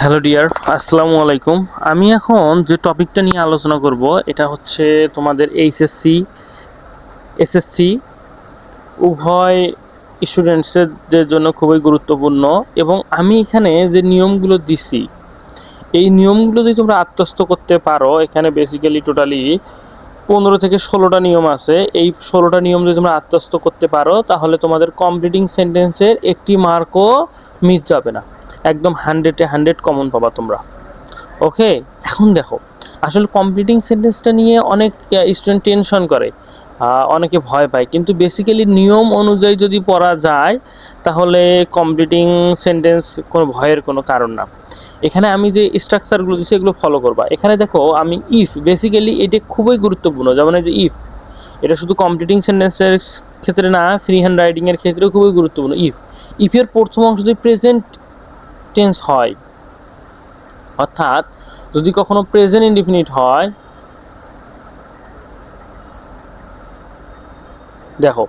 Hello dear, আসসালামু আলাইকুম। আমি এখন যে টপিকটা নিয়ে আলোচনা করব এটা হচ্ছে তোমাদের এইচএসসি এসএসসি উভয় স্টুডেন্টসদের জন্য খুবই গুরুত্বপূর্ণ। এবং আমি এখানে যে নিয়মগুলো দিছি এই নিয়মগুলো যদি তোমরা আত্মস্থ করতে পারো, এখানে বেসিক্যালি টোটালি 15 থেকে 16টা নিয়ম আছে। এই 16টা নিয়ম যদি তোমরা আত্মস্থ করতে পারো তাহলে তোমাদের কমপ্লিটিং সেন্টেন্সের একটি মার্কও মিস যাবে না, একদম 100-এ 100 কমন পাবা তোমরা। ওকে, এখন দেখো, আসলে কমপ্লিটিং সেন্টেন্সটা নিয়ে অনেক স্টুডেন্ট টেনশন করে, অনেকে ভয় পায়, কিন্তু বেসিক্যালি নিয়ম অনুযায়ী যদি পড়া যায় তাহলে কমপ্লিটিং সেন্টেন্স কোনো ভয়ের কোনো কারণ না। এখানে আমি যে স্ট্রাকচারগুলো দিচ্ছি এগুলো ফলো করবা। এখানে দেখো আমি ইফ, বেসিক্যালি এটা খুবই গুরুত্বপূর্ণ। যেমন এই যে ইফ, এটা শুধু কমপ্লিটিং সেন্টেন্সের ক্ষেত্রে না, ফ্রি হ্যান্ড রাইটিংয়ের ক্ষেত্রেও খুবই গুরুত্বপূর্ণ। ইফের প্রথম অংশ যদি প্রেজেন্ট টেন্স হয়, অর্থাৎ যদি কখনো প্রেজেন্ট ইনডিফিনিট হয়, দেখো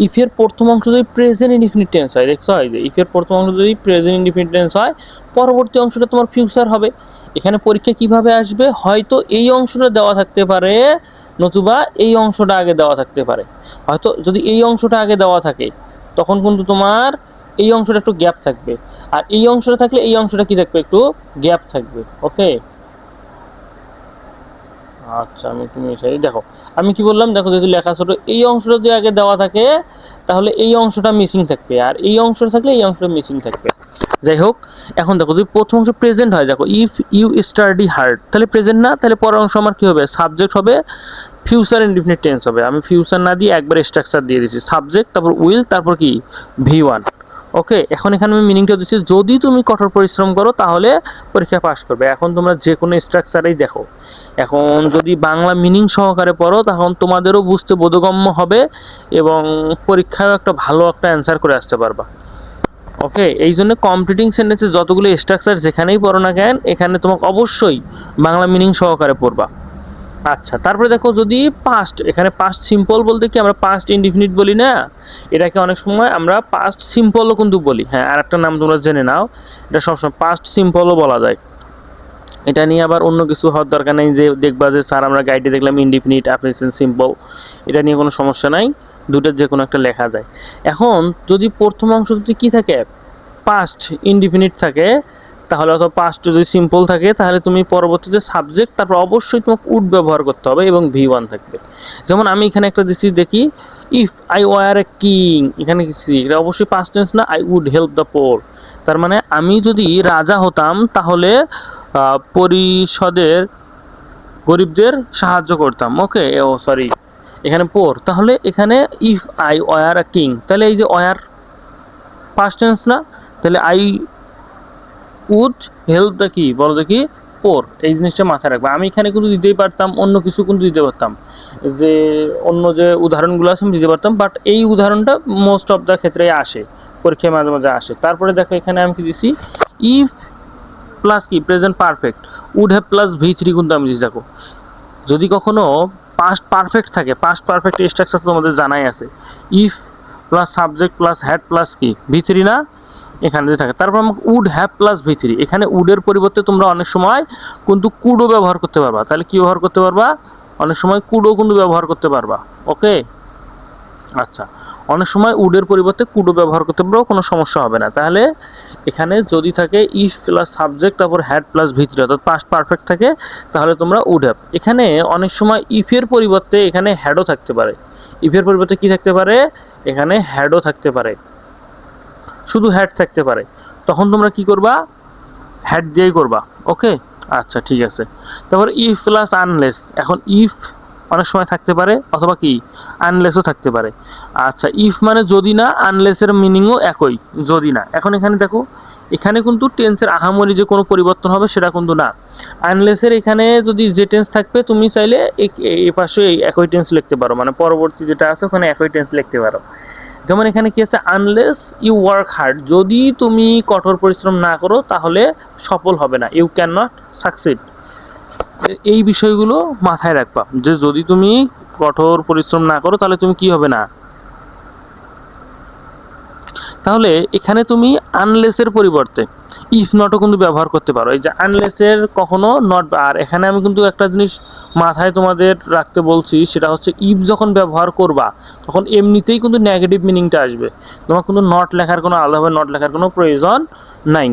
ইফের প্রথম অংশ যদি প্রেজেন্ট ইনডিফিনিট টেন্স হয়, দেখছো হয় যে ইফের প্রথম অংশ যদি প্রেজেন্ট ইনডিফিনিট টেন্স হয়, পরবর্তী অংশটা তোমার ফিউচার হবে। এখানে পরীক্ষা কিভাবে আসবে, হয়তো এই অংশটা দেওয়া থাকতে পারে, নতুবা এই অংশটা আগে দেওয়া থাকতে পারে। হয়তো যদি এই অংশটা আগে দেওয়া থাকে তখন কিন্তু তোমার এই অংশটা একটু গ্যাপ থাকবে, আর এই অংশটা থাকলে এই অংশটা কি থাকবে, একটু গ্যাপ থাকবে। ওকে, আচ্ছা, আমি তুমি এটাই দেখো, আমি কি বললাম, দেখো যদি লেখা ছোট, এই অংশটা যদি আগে দেওয়া থাকে তাহলে এই অংশটা মিসিং থাকবে, আর এই অংশটা থাকলে এই অংশটা মিসিং থাকবে। যাই হোক, এখন দেখো যদি প্রথম অংশ প্রেজেন্ট হয়, দেখো ইফ ইউ স্টাডি হার্ড, তাহলে প্রেজেন্ট না, তাহলে পরের অংশ আমার কি হবে, সাবজেক্ট হবে, ফিউচার ইনডিফিনিট টেন্স হবে। আমি ফিউচার না দিয়ে একবার স্ট্রাকচার দিয়ে দিচ্ছি, সাবজেক্ট, তারপর উইল, তারপর কি V1। ওকে, এখন এখানে আমি মিনিংটা দিচ্ছি, যদি তুমি কঠোর পরিশ্রম করো তাহলে পরীক্ষা পাস করবে। এখন তোমরা যে কোনো স্ট্রাকচারেই দেখো, এখন যদি বাংলা মিনিং সহকারে পড়ো তখন তোমাদেরও বুঝতে বোধগম্য হবে এবং পরীক্ষায় একটা ভালো একটা অ্যান্সার করে আসতে পারবা। ওকে, এই জন্য কমপ্লিটিং সেন্টেন্সের যতগুলো স্ট্রাকচার যেখানেই পড়ো না কেন, এখানে তোমাকে অবশ্যই বাংলা মিনিং সহকারে পড়বা। আচ্ছা, তারপরে দেখো যদি পাস্ট, এখানে পাস্ট সিম্পল বলতে কি আমরা পাস্ট ইনডিফিনিট বলি না, এটাকে অনেক সময় আমরা পাস্ট সিম্পলও কিন্তু বলি। হ্যাঁ, আর একটা নাম তোমরা জেনে নাও, এটা সবসময় পাস্ট সিম্পলও বলা যায়। এটা নিয়ে আবার অন্য কিছু হওয়ার দরকার নেই যে দেখবা যে স্যার আমরা গাইডে দেখলাম ইনডিফিনিট, প্রেজেন্ট সিম্পল, এটা নিয়ে কোনো সমস্যা নাই, দুটোর যে কোনো একটা লেখা যায়। এখন যদি প্রথম অংশ যদি কী থাকে, পাস্ট ইনডিফিনিট থাকে, তাহলে অথবা পাস্ট যদি সিম্পল থাকে তাহলে তুমি পরবর্তীতে সাবজেক্ট, তারপর অবশ্যই তোমাকে উড ব্যবহার করতে হবে এবং V1 থাকবে। যেমন আমি এখানে একটা দিচ্ছি, দেখি if I were a king, এখানে দিচ্ছি এটা অবশ্যই পাস্ট টেন্স না, I would help the poor, তার মানে আমি যদি রাজা হতাম তাহলে পরিষদের গরিবদের সাহায্য করতাম। ওকে, ও সরি, এখানে পোর, তাহলে এখানে if I were a king, তাহলে এই যে ওয়ার পাস্ট টেন্স না, তাহলে আই উড হেল্প দ্য কি, বলো দেখি, পোর। এই জিনিসটা মাথায় রাখবে। আমি এখানে কিন্তু দিতেই পারতাম অন্য কিছু, কিন্তু দিতে পারতাম যে অন্য যে উদাহরণগুলো আছে আমি দিতে পারতাম, বাট এই উদাহরণটা মোস্ট অফ দ্য ক্ষেত্রে আসে, পরীক্ষায় মাঝে মাঝে আসে। তারপরে দেখো এখানে আমি কি দিছি, ইফ প্লাস কি present perfect, would have plus V3 কিন্তু আমি দিচ্ছি। দেখো যদি কখনো পাস্ট পারফেক্ট থাকে, পাস্ট পারফেক্ট স্ট্রাকচার তোমাদের জানাই আছে, if plus subject plus had plus কি V3 না, এখানে যদি থাকে, তারপর আমাকে উড হ্যাভ প্লাস V3, এখানে উডের পরিবর্তে তোমরা অনেক সময় কিন্তু কুডও ব্যবহার করতে পারবা। তাহলে কি ব্যবহার করতে পারবা, অনেক সময় কুডও কিন্তু ব্যবহার করতে পারবা। ওকে, আচ্ছা, অনেক সময় উডের পরিবর্তে কুডও ব্যবহার করতে পারবো, কোনো সমস্যা হবে না। তাহলে এখানে যদি থাকে ইফ প্লাস সাবজেক্ট তারপর হ্যাড প্লাস V3, অর্থাৎ পাস্ট পারফেক্ট থাকে, তাহলে তোমরা উড হ্যাভ। এখানে অনেক সময় ইফের পরিবর্তে এখানে হ্যাডও থাকতে পারে, ইফের পরিবর্তে কি থাকতে পারে, এখানে হ্যাডও থাকতে পারে, শুধু হ্যাড থাকতে পারে, তখন তোমরা কি করবা, হ্যাড দিয়েই করবা। ওকে, আচ্ছা ঠিক আছে। তারপর ইফ প্লাস আনলেস, এখন ইফ অনেক সময় থাকতে পারে অথবা কি আনলেসও থাকতে পারে। আচ্ছা, ইফ মানে যদি না, আনলেসের মিনিংও একই, যদি না। এখন এখানে দেখো, এখানে কিন্তু টেন্সের আহামরি যে কোনো পরিবর্তন হবে সেটা কিন্তু না। আনলেসের এখানে যদি যে টেন্স থাকবে তুমি চাইলে এই পাশে একই টেন্স লিখতে পারো, মানে পরবর্তী যেটা আছে ওখানে একই টেন্স লিখতে পারো। যেমন এখানে কি আছে, আনলেস ইউ ওয়ার্ক হার্ড, যদি তুমি কঠোর পরিশ্রম না করো তাহলে সফল হবে না, ইউ ক্যান নট সাকসিড। এই বিষয়গুলো মাথায় রাখবা যে যদি তুমি কঠোর পরিশ্রম না করো তাহলে তুমি কি হবে না, তাহলে এখানে তুমি আনলেসের পরিবর্তে ইফ নটও কিন্তু ব্যবহার করতে পারো। এই যে আনলেসের কখনো নট, আর এখানে আমি কিন্তু একটা জিনিস মাথায় তোমাদের রাখতে বলছি, সেটা হচ্ছে ইফ যখন ব্যবহার করবা তখন এমনিতেই কিন্তু নেগেটিভ মিনিংটা আসবে, তোমার কিন্তু নট লেখার কোনো আলাদাভাবে নট লেখার কোনো প্রয়োজন নাই।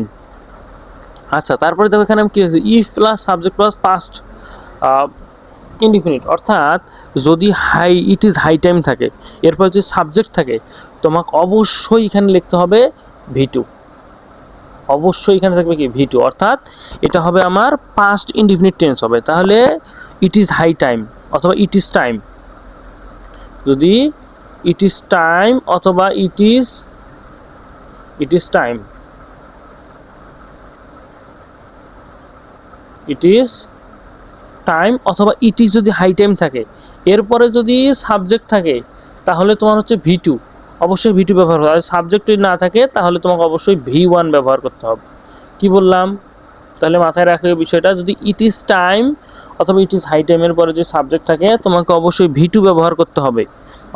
আচ্ছা, তারপরে দেখো এখানে কি আছে, if plus subject plus past indefinite, অর্থাৎ যদি ইট ইজ হাই টাইম থাকে, এরপর যদি সাবজেক্ট থাকে, তোমাকে অবশ্যই এখানে লিখতে হবে V2, অবশ্যই এখানে থাকবে কি V2, অর্থাৎ এটা হবে আমার পাস্ট ইনডিফিনিট টেন্স হবে। তাহলে ইট ইজ হাই টাইম অথবা ইট ইজ টাইম, যদি ইট ইজ টাইম অথবা it is time, it is time অথবা ইট ইজ যদি হাই টাইম থাকে, এরপরে যদি সাবজেক্ট থাকে তাহলে তোমার হচ্ছে V2, অবশ্যই V2 ব্যবহার করতে হবে। আর সাবজেক্ট যদি না থাকে তাহলে তোমাকে অবশ্যই V1 ব্যবহার করতে হবে। কি বললাম? তাহলে মাথায় রাখবে বিষয়টা, যদি ইট ইজ টাইম অথবা ইট ইজ হাই টাইমের পরে যে সাবজেক্ট থাকে তোমাকে অবশ্যই V2 ব্যবহার করতে হবে,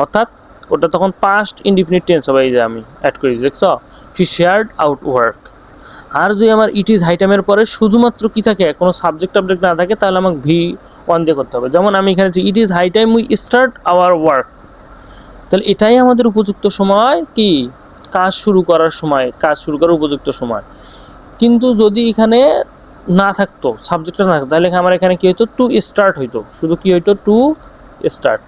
অর্থাৎ ওটা তখন পাস্ট ইনডিফিনিট টেন্স হবে। এই যে আমি অ্যাড করি, দেখছো, শি শেয়ার্ড আউট ওয়ার্ক। আর যদি আমার ইট ইজ হাই টাইমের পরে শুধুমাত্র কি থাকে, কোনো সাবজেক্ট টাবজেক্ট না থাকে, তাহলে আমাকে V1 দিয়ে করতে হবে। যেমন আমি এখানে it is high time we start our work, তাহলে এটাই আমাদের উপযুক্ত সময়, কি কাজ শুরু করার সময়, কাজ শুরু করার উপযুক্ত সময়। কিন্তু যদি এখানে না থাকতো, সাবজেক্টটা না থাকতো, তাহলে আমার এখানে কি হইতো, টু স্টার্ট হইতো, শুধু কি হইতো, টু স্টার্ট,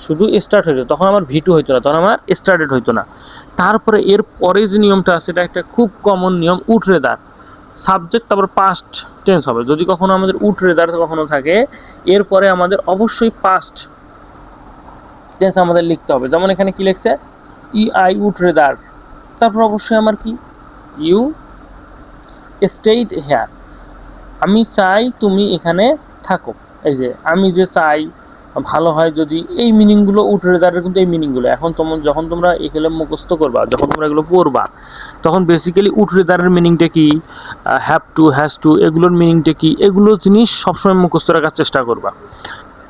শুধু স্টার্ট হইতো, তখন আমার V2 হইতো না, তখন আমার স্টার্টেড হইতো না। তারপরে এর পরে যে নিয়মটা আছে, এটা একটা খুব কমন নিয়ম, উড রেদার, সাবজেক্ট তারপর পাস্ট টেন্স হবে। যদি কখনো আমাদের উড রেদার কখনো থাকে, এরপরে আমাদের অবশ্যই পাস্ট টেন্স আমাদের লিখতে হবে। যেমন এখানে কি লিখছে, I উড রেদার, তারপর অবশ্যই আমার কি, ইউ স্টেইড হেয়ার, আমি চাই তুমি এখানে থাকো। এই যে আমি যে চাই, ভালো হয় যদি, এই মিনিংগুলো উড রেদারের কিন্তু এই মিনিংগুলো এখন যখন তোমরা এগুলো মুখস্থ করবা, যখন তোমরা এগুলো পড়বা, তখন বেসিক্যালি উড রেদারের মিনিংটা কি, হ্যাভ টু, হ্যাজ টু, এগুলোর মিনিংটা কি, এগুলো জিনিস সবসময় মুখস্থ রাখার চেষ্টা করবা।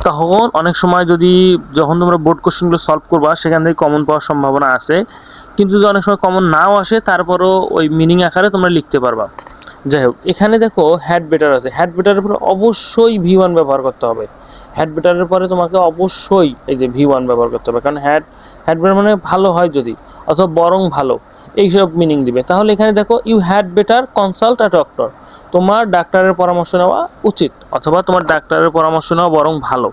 তখন অনেক সময় যদি যখন তোমরা বোর্ড কোশ্চেনগুলো সলভ করবা, সেখান থেকে কমন পাওয়ার সম্ভাবনা আছে, কিন্তু যদি অনেক সময় কমন নাও আসে, তারপরও ওই মিনিং আকারে তোমরা লিখতে পারবা। যাই হোক, এখানে দেখো হ্যাড বেটার আছে, হ্যাড বেটারের পরে অবশ্যই V1 ব্যবহার করতে হবে। হ্যাড বেটারের পরে তোমাকে অবশ্যই এই যে V1 ব্যবহার করতে হবে, কারণ হ্যাড বেটার মানে ভালো হয় যদি, অথবা বরং ভালো, এইসব মিনিং দিবে। তাহলে এখানে দেখো, you had better consult a doctor, তোমার ডাক্তারের পরামর্শ নেওয়া উচিত, অথবা তোমার ডাক্তারের পরামর্শ নেওয়া বরং ভালো।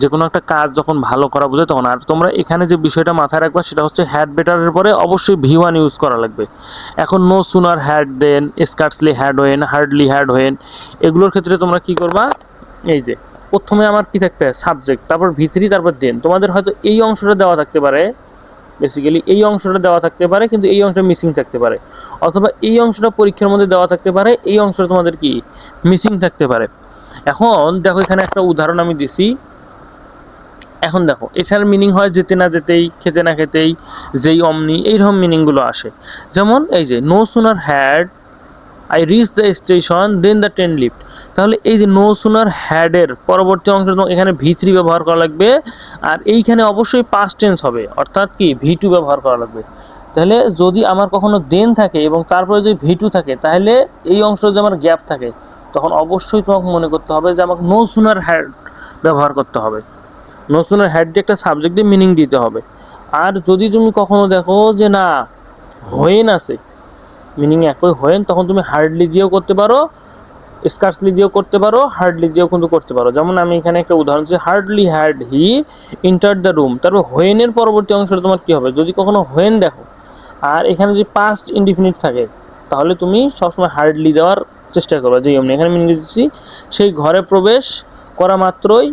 যে কোনো একটা কাজ যখন ভালো করা বোঝায় তখন। আর তোমরা এখানে যে বিষয়টা মাথায় রাখবা, সেটা হচ্ছে হ্যাড বেটারের পরে অবশ্যই V1 ইউজ করা লাগবে। এখন no sooner had then, scarcely had when, hardly had when, এগুলোর ক্ষেত্রে তোমরা কি করবা, এই যে প্রথমে আমার কি থাকবে, সাবজেক্ট, তারপর V3, তারপর দেন। তোমাদের হয়তো এই অংশটা দেওয়া থাকতে পারে, বেসিক্যালি এই অংশটা দেওয়া থাকতে পারে, কিন্তু এই অংশটা মিসিং থাকতে পারে, অথবা এই অংশটা পরীক্ষার মধ্যে দেওয়া থাকতে পারে, এই অংশটা তোমাদের কি মিসিং থাকতে পারে। এখন দেখো, এখানে একটা উদাহরণ আমি দিছি। এখন দেখো, এটার মিনিং হয় যেতে না যেতেই, খেতে না খেতেই, যেই অমনি, এইরকম মিনিংগুলো আসে। যেমন এই যে no sooner had I reach the station then the train left, তাহলে এই যে নো সুনার হ্যাডের পরবর্তী অংশে এখানে V3 ব্যবহার করা লাগবে, আর এইখানে অবশ্যই পাস্ট টেন্স হবে, অর্থাৎ কি V2 ব্যবহার করা লাগবে। তাহলে যদি আমার কখনো দেন থাকে এবং তারপরে যদি V2 থাকে, তাহলে এই অংশ যদি আমার গ্যাপ থাকে, তখন অবশ্যই তোমাকে মনে করতে হবে যে আমাকে নো সুনার হ্যাড ব্যবহার করতে হবে। নো সুনার হ্যাড দিয়ে একটা সাবজেক্ট দিয়ে মিনিং দিতে হবে। আর যদি তুমি কখনো দেখো যে না, হোয়েন আছে, মিনিং একই হোয়েন, তখন তুমি হার্ডলি দিয়েও করতে পারো, স্কার্সলি দিয়েও করতে পারো, হার্ডলি দিয়েও কিন্তু করতে পারো। যেমন আমি এখানে একটা উদাহরণ দিচ্ছি, hardly had he entered the room, তারপর হোয়েনের পরবর্তী অংশটা তোমার কী হবে, যদি কখনো হোয়েন দেখো আর এখানে যদি পাস্ট ইনডিফিনিট থাকে, তাহলে তুমি সবসময় হার্ডলি দেওয়ার চেষ্টা করবে। যেই আমি এখানে মিনিং দিচ্ছি, সেই ঘরে প্রবেশ করা মাত্রই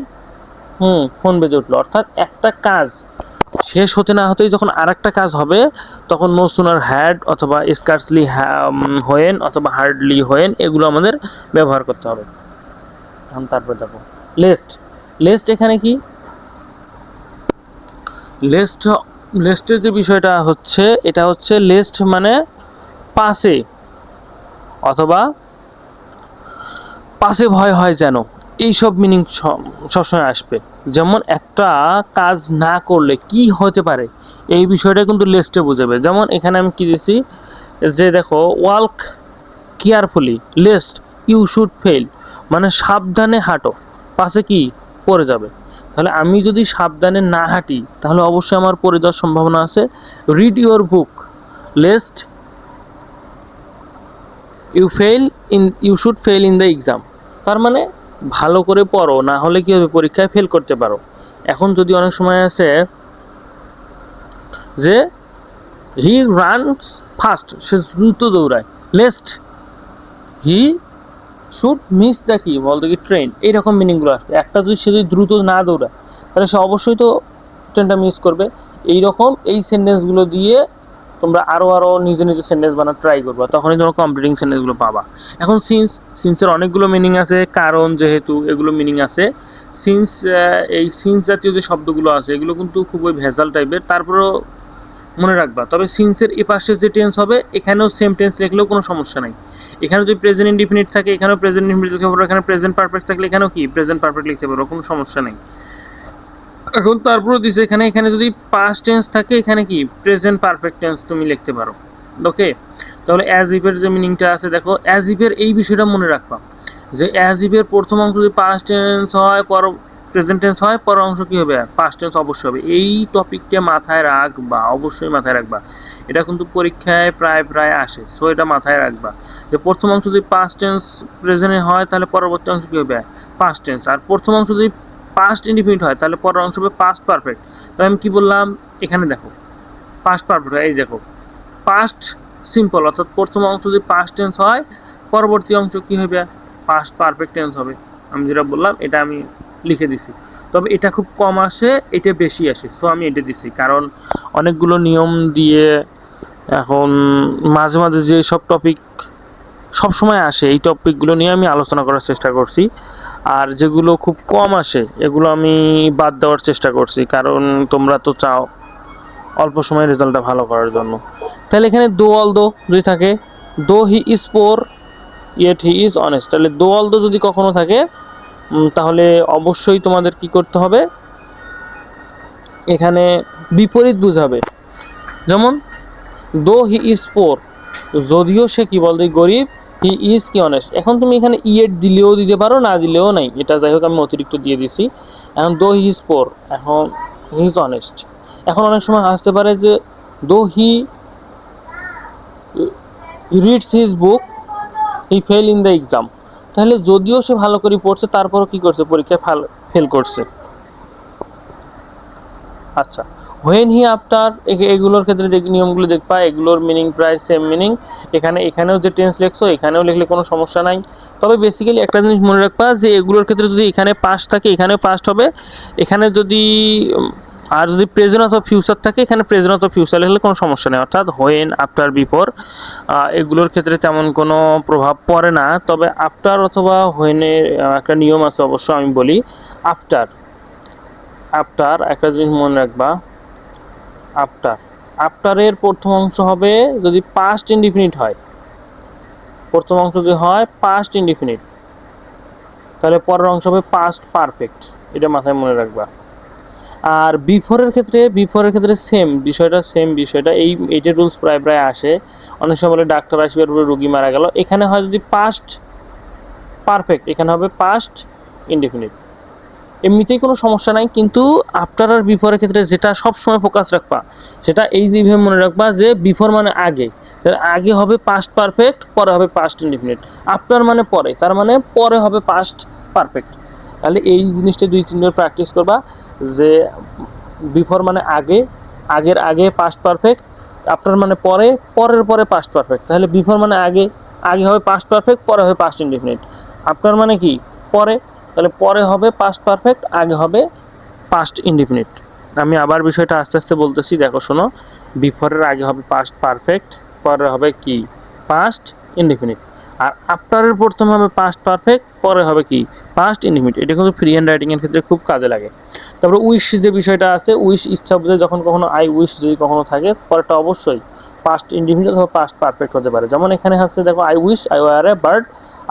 ফোন বেজে উঠলো, অর্থাৎ একটা কাজ শেষ হতে না হতেই যখন আর একটা কাজ হবে, তখন নো সুনার হ্যাড অথবা স্কার্সলি হোয়েন অথবা হার্ডলি হোয়েন, এগুলো আমাদের ব্যবহার করতে হবে। এখন তারপর দেখো লেস্ট, লেস্ট এখানে কি, লেস্টের যে বিষয়টা হচ্ছে, এটা হচ্ছে লেস্ট মানে পাশে, অথবা পাশে ভয় হয় যেন, এইসব মিনিং সবসময় আসবে। যেমন একটা কাজ না করলে কি হতে পারে, এই বিষয়টা কিন্তু লেস্টে বুঝাবে। যেমন এখানে আমি কি দিয়েছি যে দেখো walk carefully lest you should fail, মানে সাবধানে হাঁটো, পাশে কি পড়ে যাবে। তাহলে আমি যদি সাবধানে না হাঁটি তাহলে অবশ্যই আমার পড়ে যাওয়ার সম্ভাবনা আছে। Read your book lest you should fail in the exam. তার মানে ভালো করে পড়ো, না হলে কি হবে পরীক্ষায় ফেল করতে পারো। এখন যদি অনেক সময় আছে যে হি রানস ফাস্ট, সে দ্রুত দৌড়ায়, lest he should miss the কি বলতে কি ট্রেন, এইরকম মিনিংগুলো আসবে। একটা যদি সে যদি দ্রুত না দৌড়ায় তাহলে সে অবশ্যই তো ট্রেনটা মিস করবে। এইরকম এই সেন্টেন্সগুলো দিয়ে তোমরা আরও নিজে নিজে সেন্টেন্স বানাতে ট্রাই করবা, তখনই তোমরা কমপ্লিটিং সেন্টেন্সগুলো পাবা। এখন সিন্সের অনেকগুলো মিনিং আছে, কারণ যেহেতু এগুলো মিনিং আছে। সিন্স এই সিন্স জাতীয় যে শব্দগুলো আছে এগুলো কিন্তু খুবই ভেজাল টাইপের, তারপরেও মনে রাখবা। তবে সিন্সের এ পাশে যে টেন্স হবে এখানেও সেম টেন্স লিখলেও কোনো সমস্যা নাই। এখানে যদি প্রেজেন্ট ইনডিফিনিট থাকে এখানেও প্রেজেন্ট ইনডিফিনিট লিখতে পারো, এখানে প্রেজেন্ট পারফেক্ট থাকলে এখানেও কি প্রেজেন্ট পারফেক্ট লিখতে পারো, কোনো সমস্যা নেই। এখন তারপরেও দিছে এখানে যদি পাস্ট টেন্স থাকে এখানে কি প্রেজেন্ট পারফেক্ট টেন্স তুমি লিখতে পারো। ওকে, তাহলে অ্যাজ ইফের যে মিনিংটা আছে দেখো, অ্যাজ ইফের এই বিষয়টা মনে রাখবা যে অ্যাজ ইফের প্রথম অংশ যদি পাস্ট টেন্স হয়, প্রেজেন্ট টেন্স হয়, পরের অংশ কী হবে পাস্ট টেন্স অবশ্যই হবে। এই টপিকটা মাথায় রাখবা, অবশ্যই মাথায় রাখবা। এটা কিন্তু পরীক্ষায় প্রায় আসে, সো এটা মাথায় রাখবা যে প্রথম অংশ যদি পাস্ট টেন্স প্রেজেন্টে হয় তাহলে পরবর্তী অংশ কী হবে পাস্ট টেন্স, আর প্রথম অংশ যদি পাস্ট ইনডিফিনিট হয় তাহলে পরের অংশ হবে পাস্ট পারফেক্ট। তাহলে আমি কী বললাম এখানে দেখো পাস্ট পারফেক্ট, এই দেখো পাস্ট সিম্পল, অর্থাৎ প্রথম অংশ যদি পাস্ট টেন্স হয় পরবর্তী অংশ কী হবে পাস্ট পারফেক্ট টেন্স হবে। আমি যেটা বললাম এটা আমি লিখে দিছি, তবে এটা খুব কম আসে, এটা বেশি আসে, সো আমি এটা দিছি। কারণ অনেকগুলো নিয়ম দিয়ে এখন মাঝে মাঝে যে সব টপিক সবসময় আসে এই টপিকগুলো নিয়ে আমি আলোচনা করার চেষ্টা করছি, আর যেগুলো খুব কম আসে এগুলো আমি বাদ দেওয়ার চেষ্টা করছি, কারণ তোমরা তো চাও অল্প সময়ের রেজাল্টটা ভালো করার জন্য। তাহলে এখানে দো অল দো যদি থাকে, দো he is poor yet he is honest, তাহলে দো অল দো যদি কখনো থাকে তাহলে অবশ্যই তোমাদের কি করতে হবে এখানে বিপরীত বুঝাবে। যেমন দো হি ইজ পোর, যদিও সে কি বলতে গরিব, হি ইজ কি অনেস্ট। এখন তুমি এখানে ইয়েট দিলেও দিতে পারো, না দিলেও নাই, এটা যাই হোক আমি অতিরিক্ত দিয়ে দিছি। এখন দো হি ইজ পোর, এখন হি ইজ অনেস্ট। এখন অনেক সময় আসতে পারে যে দো he reads his book he fail in the exam, তাহলে যদিও সে ভালো করে পড়ছে তারপরও কী করছে পরীক্ষায় ফেল করছে। আচ্ছা, হোয়েন হি আফটার, এগুলোর ক্ষেত্রে যে নিয়মগুলো দেখবা এগুলোর মিনিং প্রায় সেম মিনিং। এখানেও যে টেন্স লিখছো এখানেও লিখলে কোনো সমস্যা নাই। তবে বেসিক্যালি একটা জিনিস মনে রাখবা যে এগুলোর ক্ষেত্রে যদি এখানে পাস্ট থাকে এখানেও পাস্ট হবে, এখানে যদি আর যদি প্রেজেন্ট অথবা ফিউচার থাকে এখানে প্রেজেন্ট অথবা ফিউচার লিখলে কোনো সমস্যা নেই। অর্থাৎ হোয়েন, আফটার, বিফোর এগুলোর ক্ষেত্রে তেমন কোনো প্রভাব পড়ে না। তবে আফটার অথবা হোয়েনের একটা নিয়ম আছে অবশ্য, আমি বলি আফটার একটা জিনিস মনে রাখবা, আফটারের প্রথম অংশ হবে যদি পাস্ট ইনডিফিনিট হয়, প্রথম অংশ যদি হয় পাস্ট ইনডিফিনিট তাহলে পরের অংশ হবে পাস্ট পারফেক্ট, এটা মাথায় মনে রাখবা। আর বিফোরের ক্ষেত্রে সেম বিষয়টা এইটার রুলস প্রায় আসে। অনেক সময় বলে ডাক্তার আসবার পরে রুগী মারা গেল, এখানে হয় যদি পাস্ট পারফেক্ট এখানে হবে পাস্ট ইনডিফিনিট, এমনিতেই কোনো সমস্যা নাই। কিন্তু আফটার আর বিফোরের ক্ষেত্রে যেটা সবসময় ফোকাস রাখবা সেটা এই যেভাবে মনে রাখবা যে বিফোর মানে আগে, আগে হবে পাস্ট পারফেক্ট, পরে হবে পাস্ট ইনডিফিনিট। আফটার মানে পরে, তার মানে পরে হবে পাস্ট পারফেক্ট। তাহলে এই জিনিসটা 2-3 বার প্র্যাকটিস করবা যে বিফোর মানে আগে, আগের আগে পাস্ট পারফেক্ট, আফটার মানে পরে, পরের পরে পাস্ট পারফেক্ট। তাহলে বিফোর মানে আগে, আগে হবে পাস্ট পারফেক্ট, পরে হবে পাস্ট ইনডিফিনিট। আফটার মানে কি পরে, তাহলে পরে হবে পাস্ট পারফেক্ট, আগে হবে পাস্ট ইনডিফিনিট। আমি আবার বিষয়টা আস্তে আস্তে বলতেছি, দেখো শোনো। বিফোরের আগে হবে পাস্ট পারফেক্ট, পরে হবে কি পাস্ট ইনডিফিনিট। আর আফটারের প্রথমে হবে পাস্ট পারফেক্ট, পরে হবে কি পাস্ট ইনডিফিনিট। এটা কিন্তু ফ্রি হ্যান্ড রাইটিংয়ের ক্ষেত্রে খুব কাজে লাগে। তারপরে উইশ যে বিষয়টা আছে, উইশ ইচ্ছা বোঝায়, যখন কখনো আই উইশ যদি কখনো থাকে পরেরটা অবশ্যই পাস্ট ইনডিফিনিট অথবা পাস্ট পারফেক্ট হতে পারে। যেমন এখানে হচ্ছে দেখো I wish I were a bird,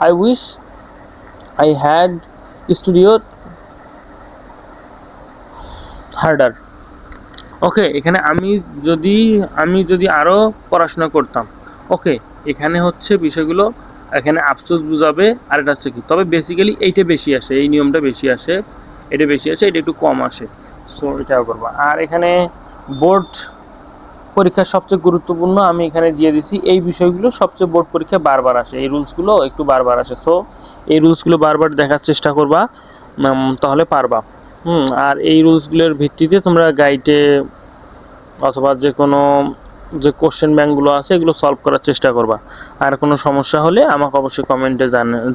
I wish I had studied harder. Okay, এখানে আমি যদি আরও পড়াশোনা করতাম, ওকে, এখানে হচ্ছে বিষয়গুলো, এখানে আফসোস বুঝাবে, আর এটা হচ্ছে কি, তবে বেসিক্যালি এইটা বেশি আসে, এই নিয়মটা বেশি আসে, এটা বেশি আসে, এটা একটু কম আসে। সো এটাও করবা। আর এখানে বোর্ড পরীক্ষা সবচেয়ে গুরুত্বপূর্ণ আমি এখানে দিয়ে দিছি, এই বিষয়গুলো সবচেয়ে বোর্ড পরীক্ষা বারবার আসে, এই রুলসগুলো একটু বারবার আসে। সো এই রুলসগুলো বারবার দেখার চেষ্টা করবা, তাহলে পারবা। আর এই রুলসগুলোর ভিত্তিতে তোমরা গাইডে অথবা যে কোনো যে কোশ্চেন ব্যাংকগুলো আছে এগুলো সলভ করার চেষ্টা করবা। আর কোনো সমস্যা হলে আমাকে অবশ্যই কমেন্টে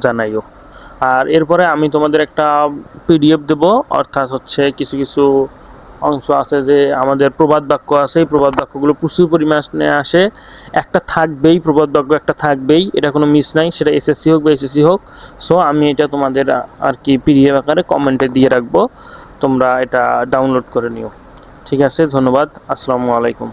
জানাইও। আর এরপরে আমি তোমাদের একটা পিডিএফ দেবো, অর্থাৎ হচ্ছে কিছু কিছু অংশ আছে যে আমাদের প্রবাদ বাক্য আছে, এই প্রবাদ বাক্যগুলো প্রচুর পরিমাণে আসে, একটা থাকবেই, প্রবাদ বাক্য একটা থাকবেই, এটা কোনো মিস নাই, সেটা এসএসসি হোক বা এসএসসি হোক। সো আমি এটা তোমাদের আর কি পিডিএফ আকারে কমেন্টে দিয়ে রাখবো, তোমরা এটা ডাউনলোড করে নিও। ঠিক আছে, ধন্যবাদ, আসসালামু আলাইকুম।